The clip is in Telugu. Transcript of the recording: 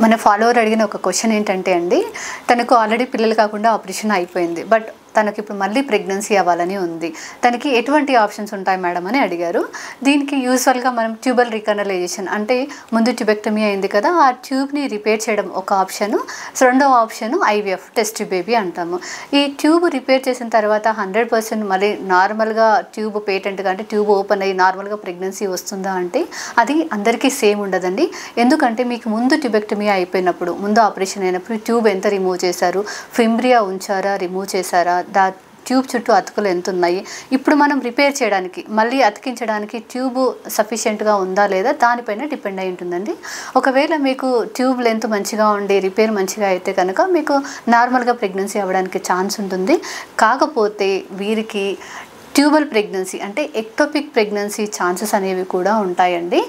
మన ఫాలోవర్ అడిగిన ఒక క్వశ్చన్ ఏంటంటే అండి, తనకు ఆల్రెడీ పిల్లలు కాకుండా ఆపరేషన్ అయిపోయింది. బట్ తనకి ఇప్పుడు మళ్ళీ ప్రెగ్నెన్సీ అవ్వాలని ఉంది. తనకి ఎటువంటి ఆప్షన్స్ ఉంటాయి మేడం అని అడిగారు. దీనికి యూజువల్గా మనం ట్యూబల్ రీకనలైజేషన్ అంటే ముందు ట్యూబెక్టమీ అయింది కదా, ఆ ట్యూబ్ని రిపేర్ చేయడం ఒక ఆప్షను. రెండవ ఆప్షను ఐవీఎఫ్ టెస్ట్ బేబీ అంటాము. ఈ ట్యూబ్ రిపేర్ చేసిన తర్వాత 100% మళ్ళీ నార్మల్గా ట్యూబ్ పేటెంట్గా అంటే ట్యూబ్ ఓపెన్ అయ్యి నార్మల్గా ప్రెగ్నెన్సీ వస్తుందా అంటే అది అందరికీ సేమ్ ఉండదండి. ఎందుకంటే మీకు ముందు ట్యూబెక్టమీ అయిపోయినప్పుడు, ముందు ఆపరేషన్ అయినప్పుడు ట్యూబ్ ఎంత రిమూవ్ చేశారు, ఫింబ్రియా ఉంచారా, రిమూవ్ చేశారా, ట్యూబ్ చుట్టూ అతుకులు ఎంత ఉన్నాయి, ఇప్పుడు మనం రిపేర్ చేయడానికి మళ్ళీ అతికించడానికి ట్యూబ్ సఫిషియెంట్గా ఉందా లేదా దానిపైన డిపెండ్ అయి ఉంటుందండి. ఒకవేళ మీకు ట్యూబ్ లెంత్ మంచిగా ఉండి రిపేర్ మంచిగా అయితే కనుక మీకు నార్మల్గా ప్రెగ్నెన్సీ అవ్వడానికి ఛాన్స్ ఉంటుంది. కాకపోతే వీరికి ట్యూబల్ ప్రెగ్నెన్సీ అంటే ఎక్టోపిక్ ప్రెగ్నెన్సీ ఛాన్సెస్ అనేవి కూడా ఉంటాయండి.